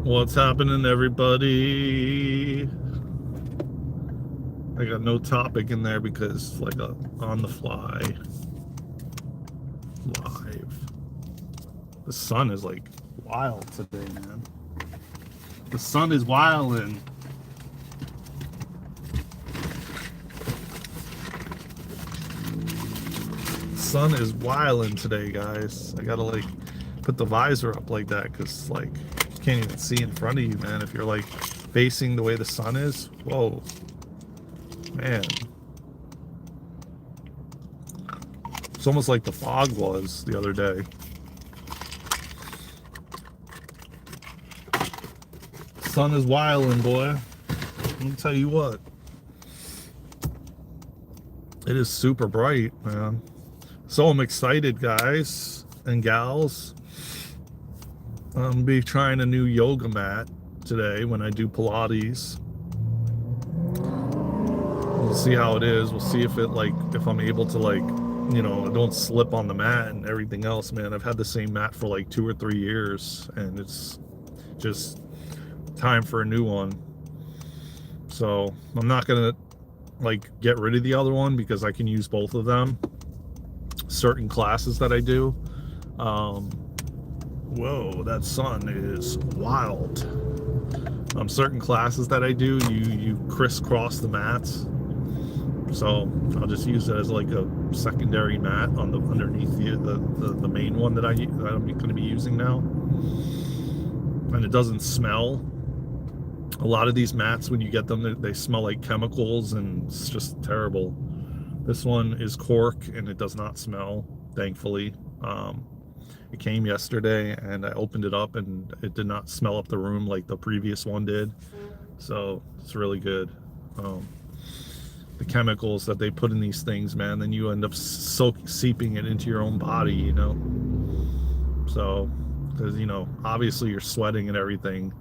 What's happening, everybody? I got no topic in there because it's like a on the fly live. The sun is like wild today, man. The sun is wildin'. The sun is wildin' today, guys. I gotta like put the visor up like that because like you can't even see in front of you, man. If you're like facing the way the sun is, whoa, man. It's almost like the fog was the other day. Sun is wildin', boy. Let me tell you what. It is super bright, man. So I'm excited, guys and gals. I'm gonna be trying a new yoga mat today when I do Pilates. We'll see how it is. We'll see if it if I'm able to don't slip on the mat and everything else, man. I've had the same mat for like 2 or 3 years and it's just time for a new one. So I'm not gonna get rid of the other one because I can use both of them. Certain classes that I do. Whoa, that sun is wild. Certain classes that I do, you crisscross the mats. So I'll just use it as like a secondary mat on the underneath the main one that I'm going to be using now. And it doesn't smell. A lot of these mats, when you get them, they smell like chemicals and it's just terrible. This one is cork and it does not smell, thankfully. It came yesterday and I opened it up and it did not smell up the room like the previous one did. So it's really good. The chemicals that they put in these things, man, then you end up seeping it into your own body, you know. So, because, obviously you're sweating and everything.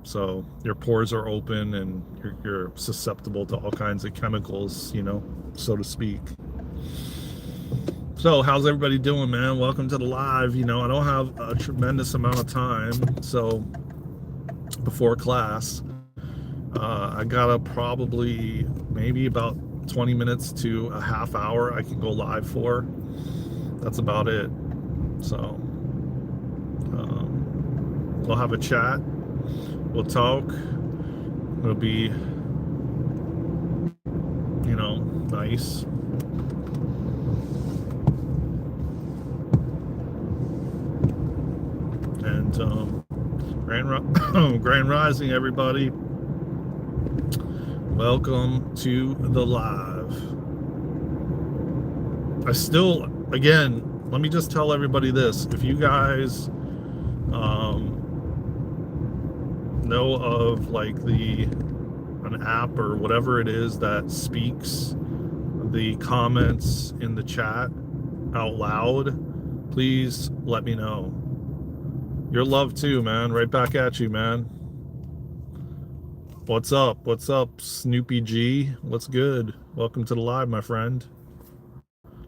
So your pores are open and you're susceptible to all kinds of chemicals, so to speak. So how's everybody doing, man? Welcome to the live. I don't have a tremendous amount of time. So before class, I got probably maybe about 20 minutes to a half hour I can go live for. That's about it. So we'll have a chat. We'll talk. It'll be, nice. And Grand Rising, everybody. Welcome to the live. Let me just tell everybody this. If you guys know of an app or whatever it is that speaks the comments in the chat out loud, please let me know. Your love too, man. Right back at you, man. What's up? What's up, Snoopy G? What's good? Welcome to the live, my friend.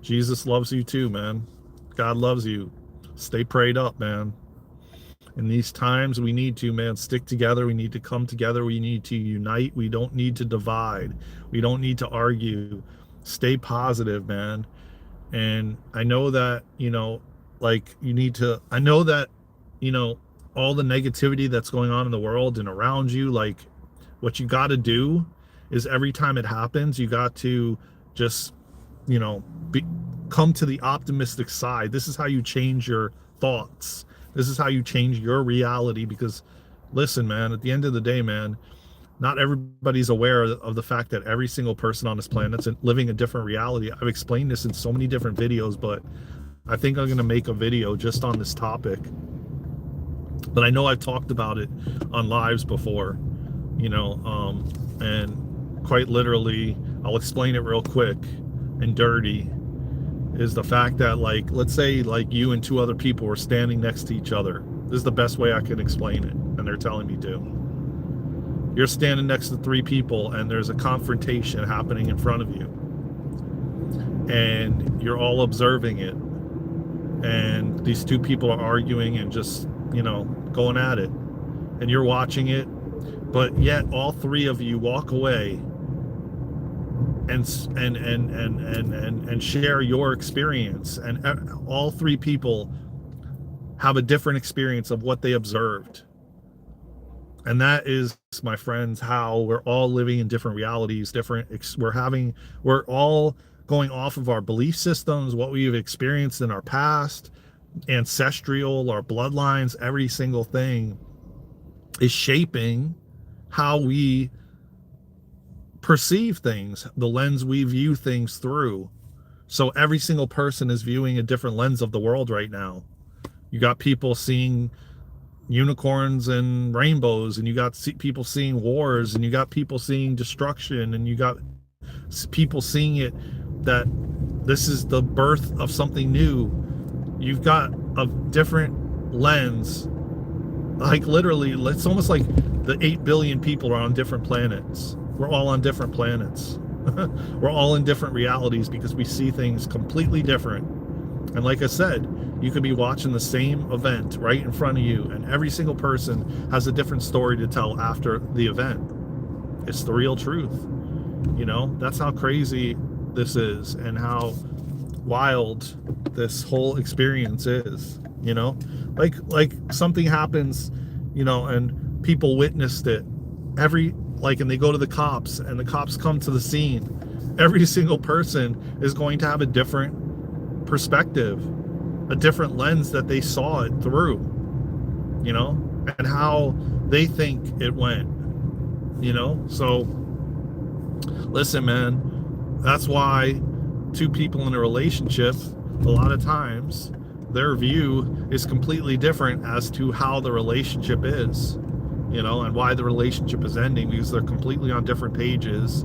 Jesus loves you too, man. God loves you. Stay prayed up, man. In these times, we need to, man, stick together. We need to come together. We need to unite. We don't need to divide. We don't need to argue. Stay positive, man. And I know that, you need to, I know that, all the negativity that's going on in the world and around you, what you got to do is every time it happens, you got to just, come to the optimistic side. This is how you change your thoughts. This is how you change your reality because, listen, man, at the end of the day, man, not everybody's aware of the fact that every single person on this planet's living a different reality. I've explained this in so many different videos, but I think I'm going to make a video just on this topic. But I know I've talked about it on lives before, and quite literally, I'll explain it real quick and dirty. Is the fact that let's say you and 2 other people were standing next to each other. This is the best way I can explain it, and they're telling me to. You're standing next to 3 people and there's a confrontation happening in front of you. And you're all observing it. And these 2 people are arguing and just going at it, and you're watching it, but yet all three of you walk away and share your experience, and all three people have a different experience of what they observed. And that is, my friends, how we're all living in different realities, we're all going off of our belief systems, what we've experienced in our past, ancestral, our bloodlines. Every single thing is shaping how we perceive things, the lens we view things through. So every single person is viewing a different lens of the world right now. You got people seeing unicorns and rainbows, and you got people seeing wars, and you got people seeing destruction, and you got people seeing it that this is the birth of something new. You've got a different lens. Like literally, it's almost like the 8 billion people are on different planets. We're all on different planets. We're all in different realities because we see things completely different. And like I said, you could be watching the same event right in front of you, and every single person has a different story to tell after the event. It's the real truth. That's how crazy this is, and how wild this whole experience is. Like something happens, and people witnessed it. And they go to the cops, and the cops come to the scene. Every single person is going to have a different perspective, a different lens that they saw it through, and how they think it went, So listen, man, that's why two people in a relationship, a lot of times their view is completely different as to how the relationship is, and why the relationship is ending, because they're completely on different pages,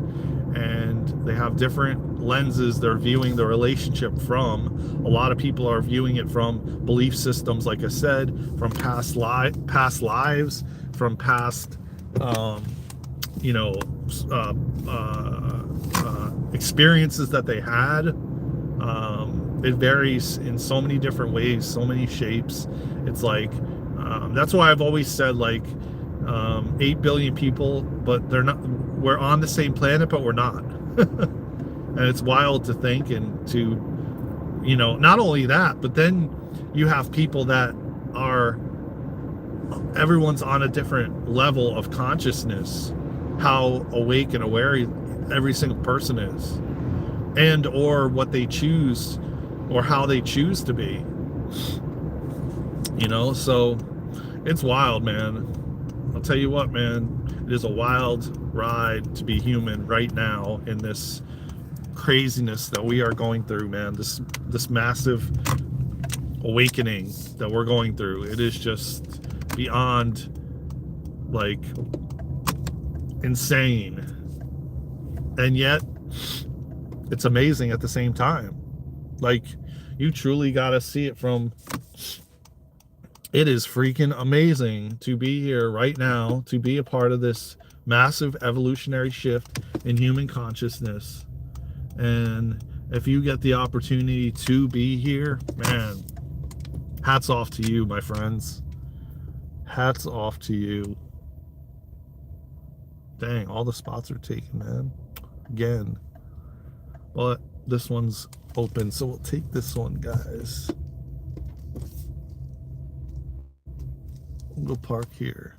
and they have different lenses they're viewing the relationship from. A lot of people are viewing it from belief systems, like I said, from past lives, from past experiences that they had. It varies in so many different ways, so many shapes. It's like that's why I've always said, like, 8 billion people, but we're on the same planet, but we're not. And it's wild to think, and to, not only that, but then you have people that everyone's on a different level of consciousness, how awake and aware every single person is, and or what they choose, or how they choose to be, so it's wild, man. I'll tell you what, man, it is a wild ride to be human right now in this craziness that we are going through, man. This massive awakening that we're going through. It is just beyond, like, insane. And yet, it's amazing at the same time. Like, you truly gotta see it from... It is freaking amazing to be here right now, to be a part of this massive evolutionary shift in human consciousness. And if you get the opportunity to be here, man, hats off to you, my friends. Hats off to you. Dang, all the spots are taken, man. Again. But this one's open, so we'll take this one, guys. We'll go park here.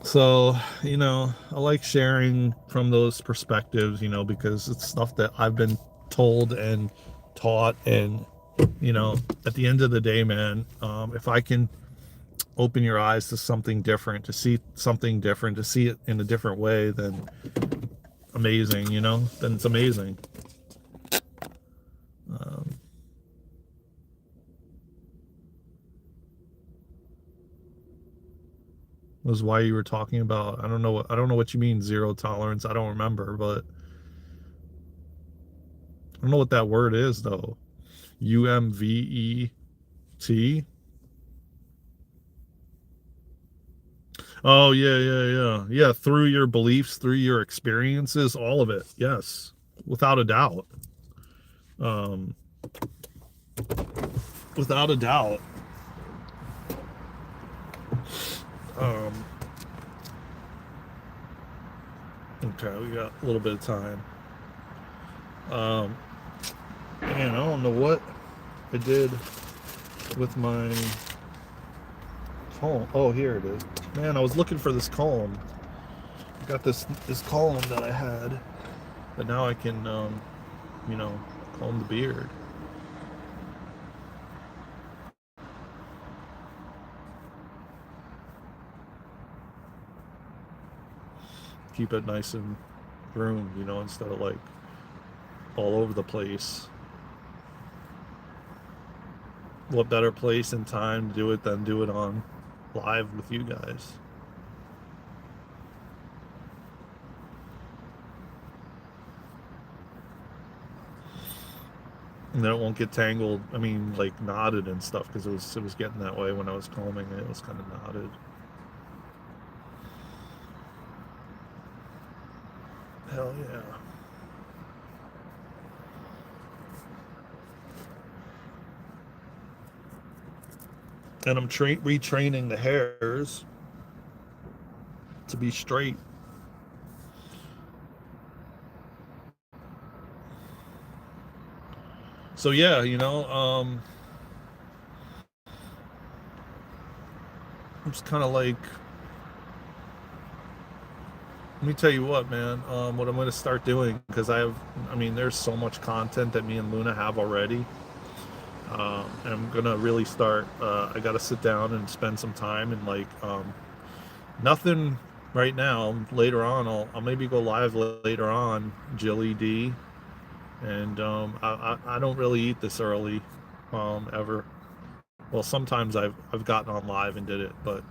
So, I like sharing from those perspectives, because it's stuff that I've been told and taught. And, at the end of the day, man, if I can open your eyes to something different, to see something different, to see it in a different way, then amazing, then it's amazing. Was why you were talking about, I don't know what you mean, zero tolerance. I don't remember, but I don't know what that word is, though. UMVET. Oh, yeah. Through your beliefs, through your experiences, all of it. Yes, without a doubt. without a doubt. Um, okay, we got a little bit of time. Um, Man, I don't know what I did with my comb. Oh, here it is. Man, I was looking for this comb. I got this comb that I had, but now I can, you know, comb the beard. Keep it nice and groomed, instead of like all over the place. What better place and time to do it than do it on live with you guys? And then it won't get tangled. I mean, like knotted and stuff, because it was getting that way when I was combing it. It was kind of knotted. Hell yeah. And I'm retraining the hairs to be straight. So yeah, it's kind of like, let me tell you what, man. What I'm going to start doing, because I mean, there's so much content that me and Luna have already. And I'm going to really start, I got to sit down and spend some time, and like, nothing right now. Later on, I'll maybe go live later on, Jilly D. And I don't really eat this early, ever. Well, sometimes I've gotten on live and did it, but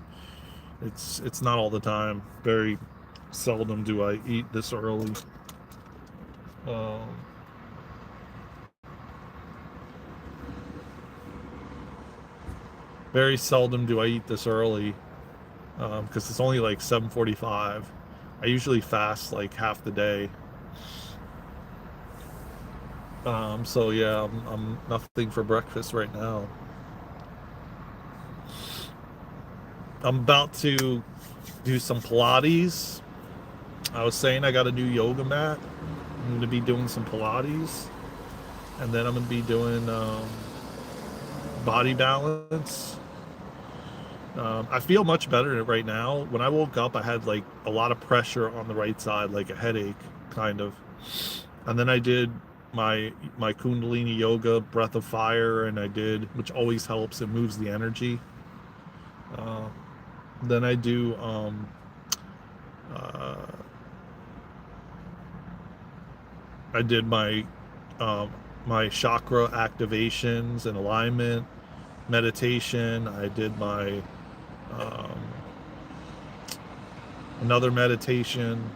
it's not all the time. Very seldom do I eat this early. Um, Very seldom do I eat this early, because it's only like 7:45. I usually fast like half the day. So yeah, I'm nothing for breakfast right now. I'm about to do some Pilates. I was saying I got a new yoga mat. I'm going to be doing some Pilates, and then I'm going to be doing body balance. I feel much better right now. When I woke up, I had like a lot of pressure on the right side, like a headache, kind of. And then I did my Kundalini yoga, breath of fire, and I did, which always helps. It moves the energy. Uh, then I do uh, I did um, my chakra activations and alignment meditation. I did my um, another meditation,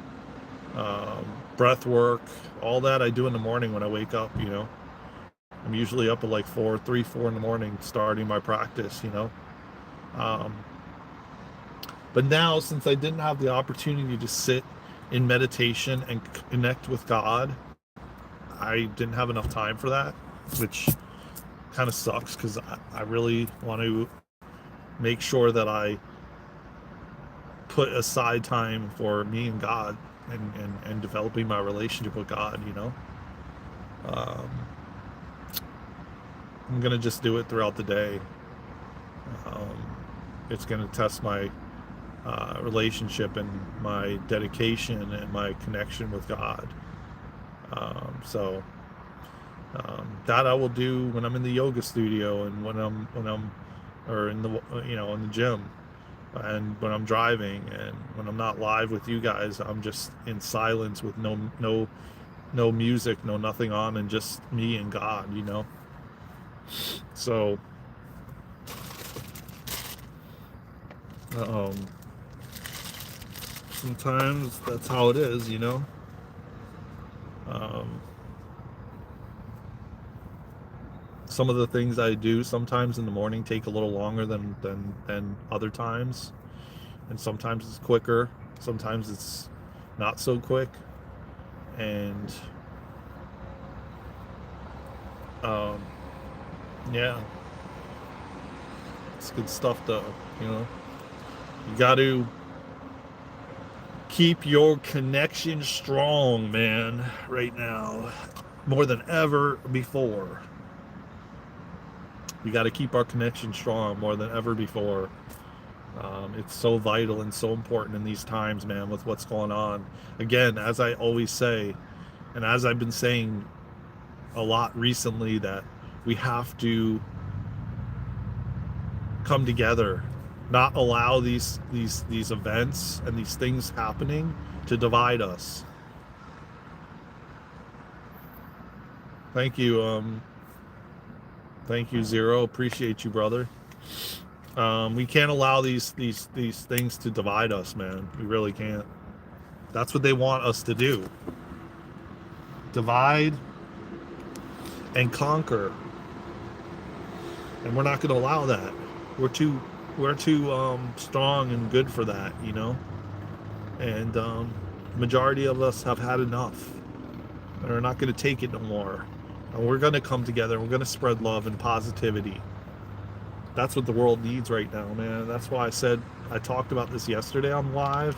um, breath work, all that I do in the morning when I wake up. I'm usually up at like 4 in the morning, starting my practice. Um, but now, since I didn't have the opportunity to sit in meditation and connect with God, I didn't have enough time for that, which kind of sucks, because I really want to make sure that I put aside time for me and God, and developing my relationship with God. Um, I'm going to just do it throughout the day. Um, it's going to test my relationship and my dedication and my connection with God. So that I will do when I'm in the yoga studio, and when I'm or in the gym, and when I'm driving, and when I'm not live with you guys. I'm just in silence with no music, no nothing on, and just me and God. So um, sometimes that's how it is. Um, some of the things I do sometimes in the morning take a little longer than other times, and sometimes it's quicker, sometimes it's not so quick. And um, yeah, It's good stuff, though. You know, you got to keep your connection strong, man, right now, more than ever before. We got to keep our connection strong more than ever before. It's so vital and so important in these times, man, with what's going on. Again, as I always say, and as I've been saying a lot recently, that we have to come together, not allow these events and these things happening to divide us. Thank you, thank you, Zero. Appreciate you, brother. We can't allow these things to divide us, man. We really can't. That's what they want us to do. Divide and conquer. And we're not going to allow that. We're too strong and good for that, you know. And majority of us have had enough. And we're not going to take it no more. And we're going to come together. And we're going to spread love and positivity. That's what the world needs right now, man. That's why I talked about this yesterday on live,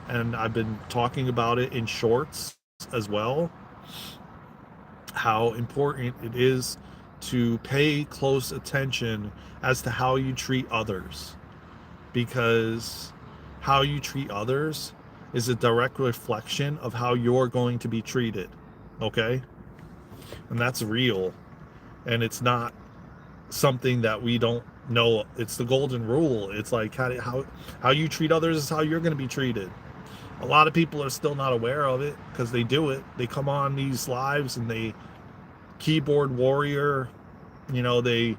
and I've been talking about it in shorts as well. How important it is to pay close attention as to how you treat others, because how you treat others is a direct reflection of how you're going to be treated. Okay? And that's real. And it's not something that we don't know. It's the golden rule. It's like how you treat others is how you're going to be treated. A lot of people are still not aware of it because they do it. They come on these lives and they keyboard warrior, you know, they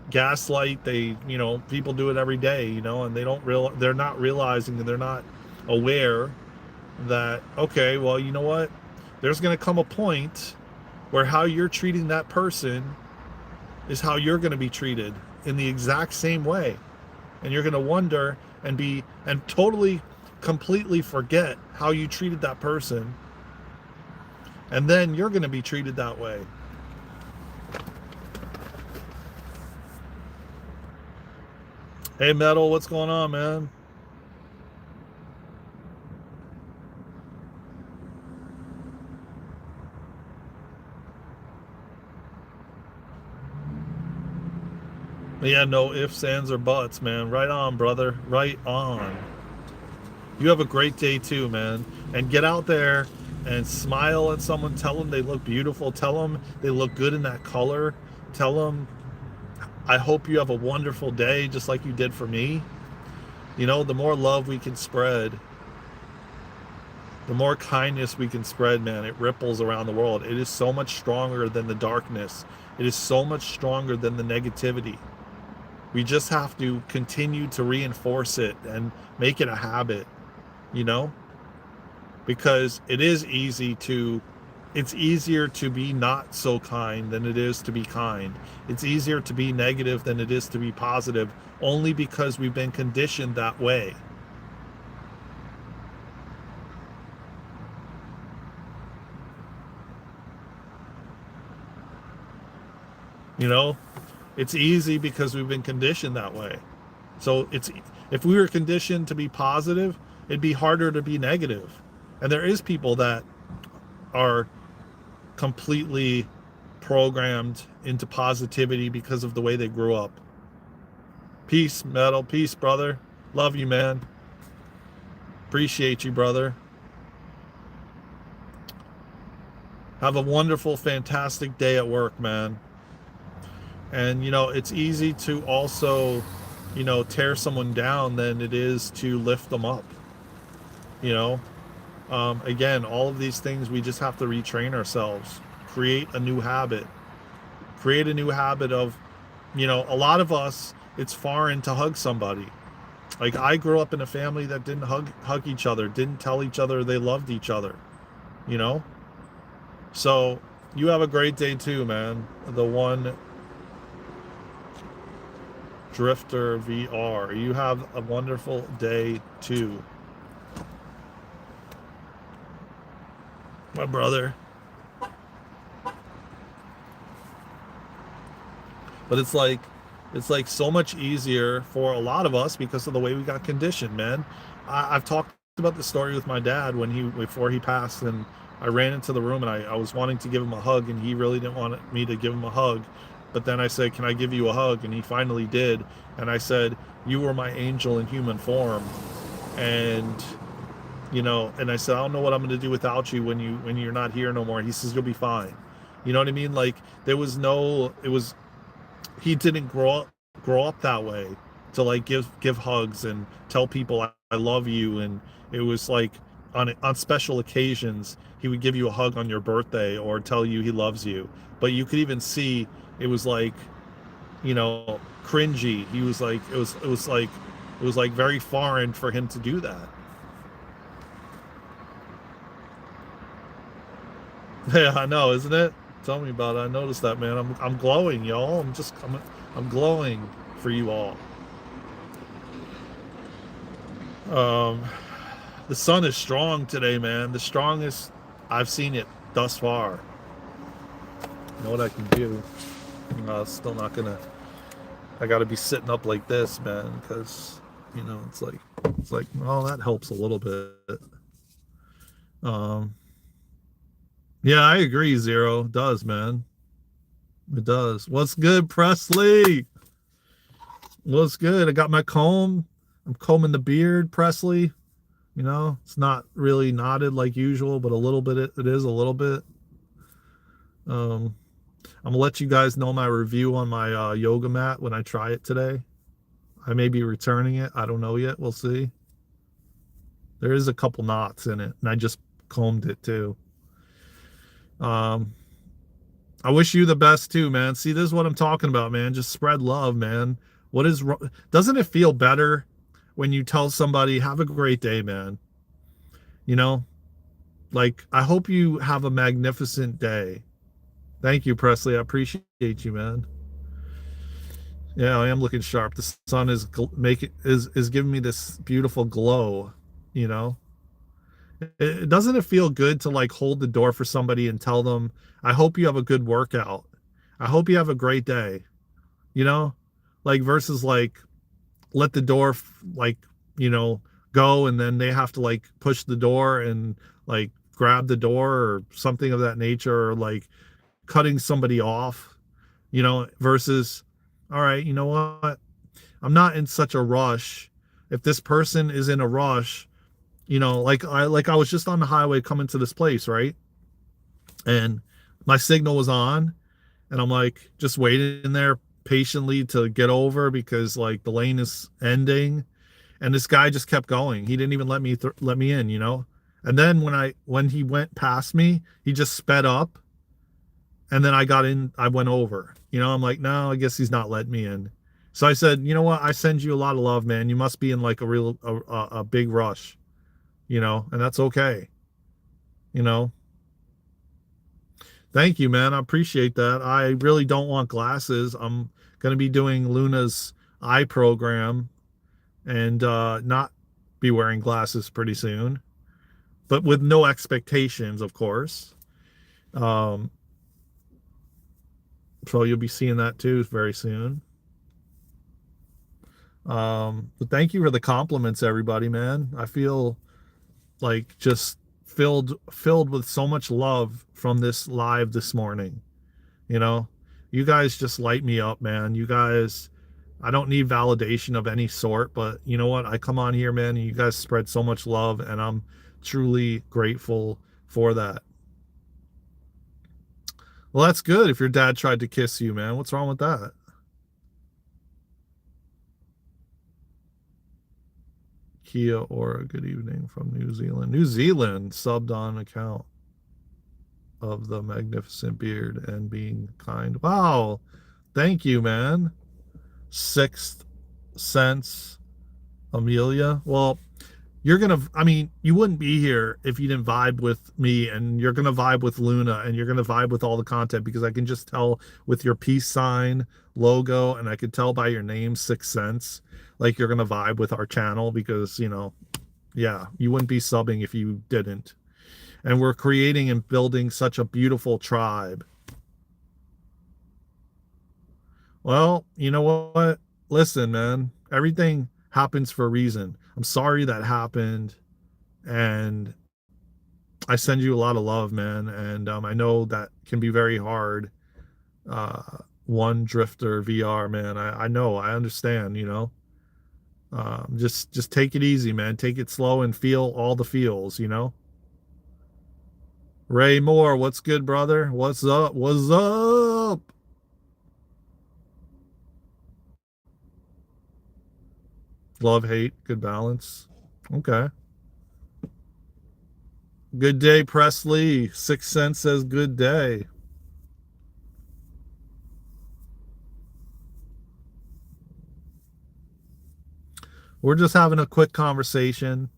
gaslight, they, you know, people do it every day, you know, and they're not realizing, and they're not aware that, okay, well, you know what? There's going to come a point where how you're treating that person is how you're going to be treated in the exact same way. And you're going to wonder and totally, completely forget how you treated that person. And then you're going to be treated that way. Hey, Metal, what's going on, man? Yeah, no ifs, ands, or buts, man. Right on, brother. Right on. You have a great day too, man. And get out there and smile at someone. Tell them they look beautiful. Tell them they look good in that color. Tell them, I hope you have a wonderful day, just like you did for me. You know, the more love we can spread, the more kindness we can spread, man, it ripples around the world. It is so much stronger than the darkness. It is so much stronger than the negativity. We just have to continue to reinforce it and make it a habit, you know? Because it's easier to be not so kind than it is to be kind. It's easier to be negative than it is to be positive, only because we've been conditioned that way. You know, it's easy because we've been conditioned that way. So if we were conditioned to be positive, it'd be harder to be negative. And there is people that are completely programmed into positivity because of the way they grew up. Peace, Metal. Peace, brother. Love you, man. Appreciate you, brother. Have a wonderful, fantastic day at work, man. And, you know, it's easy to also, you know, tear someone down than it is to lift them up. You know, again, all of these things, we just have to retrain ourselves, create a new habit of, you know, a lot of us, it's foreign to hug somebody. Like, I grew up in a family that didn't hug each other, didn't tell each other they loved each other, you know? So you have a great day too, man. The one Drifter VR, you have a wonderful day too, my brother. But it's like, It's like so much easier for a lot of us because of the way we got conditioned, man. I've talked about the story with my dad when he before he passed, and I ran into the room and I was wanting to give him a hug, and he really didn't want me to give him a hug. But then I said, "Can I give you a hug?" And he finally did. And I said, "You were my angel in human form." And and I said, "I don't know what I'm going to do without you when you're not here no more." He says, "You'll be fine." You know what I mean? Like there was no, it was he didn't grow up that way to like give hugs and tell people I love you, and it was like on special occasions he would give you a hug on your birthday or tell you he loves you, but you could even see it was like cringy. He was like it was like very foreign for him to do that. Yeah, I know, isn't it? Tell me about it. I noticed that, man. I'm glowing, y'all. I'm glowing for you all. Um, the sun is strong today, man. The strongest I've seen it thus far. You know what I can do? Still not gonna. I got to be sitting up like this, man, because it's like oh, that helps a little bit. Um, yeah, I agree. Zero it does, man. It does. What's good, Presley? What's good? I got my comb. I'm combing the beard, Presley. It's not really knotted like usual, but a little bit. It is a little bit. Um, I'm gonna let you guys know my review on my yoga mat when I try it today. I may be returning it. I don't know yet. We'll see. There is a couple knots in it, and I just combed it too. Um, I wish you the best too, man. See, this is what I'm talking about, man. Just spread love, man. What is doesn't it feel better when you tell somebody, have a great day, man? You know, like I hope you have a magnificent day. Thank you, Presley. I appreciate you, man. Yeah, I am looking sharp. The sun is making is giving me this beautiful glow, you know. It doesn't it feel good to like hold the door for somebody and tell them, "I hope you have a good workout. I hope you have a great day." You know? Like versus like let the door like, you know, go and then they have to like push the door and like grab the door or something of that nature, or like cutting somebody off, versus, all right, you know what? I'm not in such a rush. If this person is in a rush, like I was just on the highway coming to this place, right? And my signal was on, and I'm like just waiting there patiently to get over because like the lane is ending, and this guy just kept going. He didn't even let me in. And then when he went past me, he just sped up, and then I got in, I went over. I'm like, no, I guess he's not letting me in. So I said, you know what? I send you a lot of love, man. You must be in like a big rush, and that's okay. You know, thank you, man. I appreciate that. I really don't want glasses. I'm going to be doing Luna's eye program and not be wearing glasses pretty soon, but with no expectations, of course. Um, so you'll be seeing that too very soon. But thank you for the compliments, everybody, man. I feel like just filled with so much love from this live this morning. You know, you guys just light me up, man. You guys, I don't need validation of any sort, but you know what? I come on here, man, and you guys spread so much love, and I'm truly grateful for that. Well, that's good if your dad tried to kiss you, man. What's wrong with that? Kia Ora, good evening from New Zealand. New Zealand subbed on account of the magnificent beard and being kind. Wow. Thank you, man. Sixth Sense, Amelia. Well, I mean, you wouldn't be here if you didn't vibe with me, and you're gonna vibe with Luna, and you're gonna vibe with all the content, because I can just tell with your peace sign logo, and I can tell by your name, Sixth Sense, like you're gonna vibe with our channel, because yeah, you wouldn't be subbing if you didn't. And we're creating and building such a beautiful tribe. Well, you know what? Listen, man, everything happens for a reason. I'm sorry that happened, and I send you a lot of love, man. And I know that can be very hard. One drifter VR, man. I know, I understand. Just take it easy, man. Take it slow and feel all the feels. Ray Moore, what's good, brother? What's up? What's up? Love, hate, good balance. Okay. Good day, Presley. Sixth Sense says good day. We're just having a quick conversation.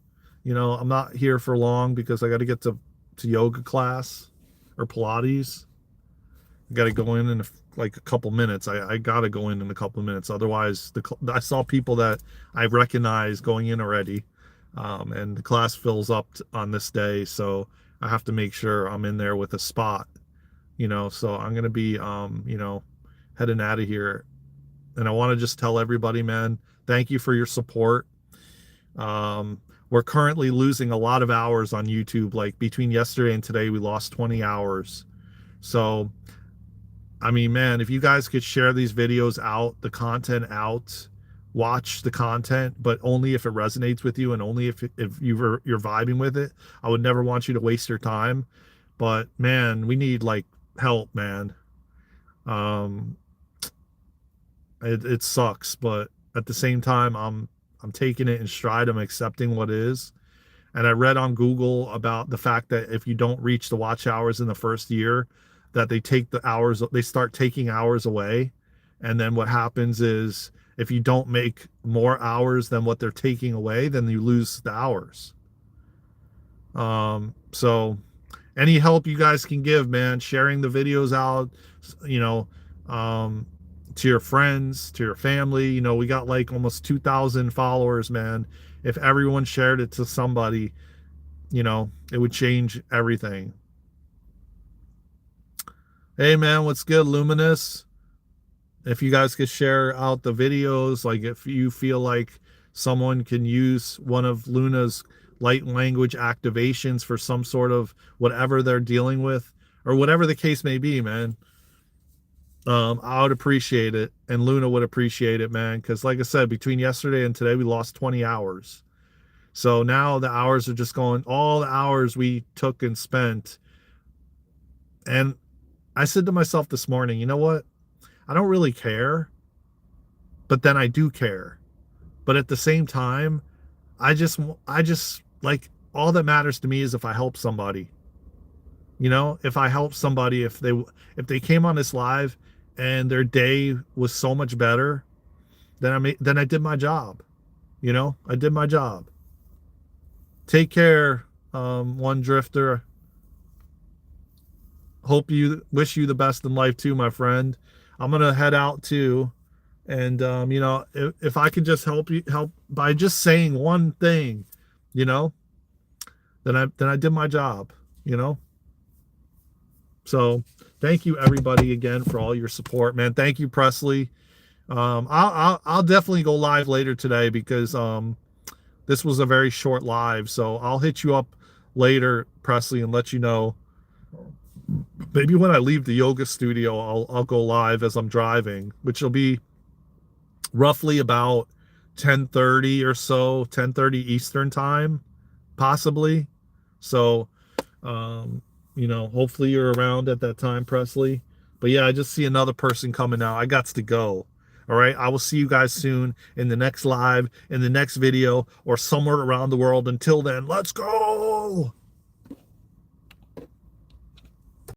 I'm not here for long because I got to get to yoga class or Pilates. I got to go in like a couple minutes. I got to go in a couple of minutes. Otherwise, I saw people that I recognize going in already, and the class fills up on this day, so I have to make sure I'm in there with a spot. So I'm gonna be, heading out of here, and I want to just tell everybody, man, thank you for your support. We're currently losing a lot of hours on YouTube. Like between yesterday and today, we lost 20 hours. So I mean, man, if you guys could share these videos out, the content out, watch the content, but only if it resonates with you and only if you're vibing with it. I would never want you to waste your time. But man, we need like help, man. Um, it sucks, but at the same time, I'm taking it in stride. I'm accepting what is. And I read on Google about the fact that if you don't reach the watch hours in the first year, that they start taking hours away. And then what happens is if you don't make more hours than what they're taking away, then you lose the hours. So any help you guys can give, man, sharing the videos out, you know, um, to your friends, to your family. We got like almost 2,000 followers, man. If everyone shared it to somebody, it would change everything. Hey man, what's good, Luminous? If you guys could share out the videos, like if you feel like someone can use one of Luna's light language activations for some sort of whatever they're dealing with, or whatever the case may be, man. I would appreciate it, and Luna would appreciate it, man. Because like I said, between yesterday and today, we lost 20 hours. So now the hours are just going, all the hours we took and spent. And I said to myself this morning, you know what? I don't really care, but then I do care. But at the same time, I just like, all that matters to me is if I help somebody. If I help somebody, if they came on this live and their day was so much better, then I did my job. I did my job. Take care, one drifter. Wish you the best in life too, my friend. I'm gonna head out too, and if I could just help by just saying one thing, you know, then I did my job. You know, so thank you everybody again for all your support, man. Thank you, Presley. I'll definitely go live later today because this was a very short live, so I'll hit you up later, Presley, and let you know. Maybe when I leave the yoga studio, I'll go live as I'm driving, which will be roughly about 10:30 or so, 10:30 Eastern time, possibly. So, hopefully you're around at that time, Presley. But yeah, I just see another person coming out. I got to go. All right. I will see you guys soon in the next live, in the next video, or somewhere around the world. Until then, let's go.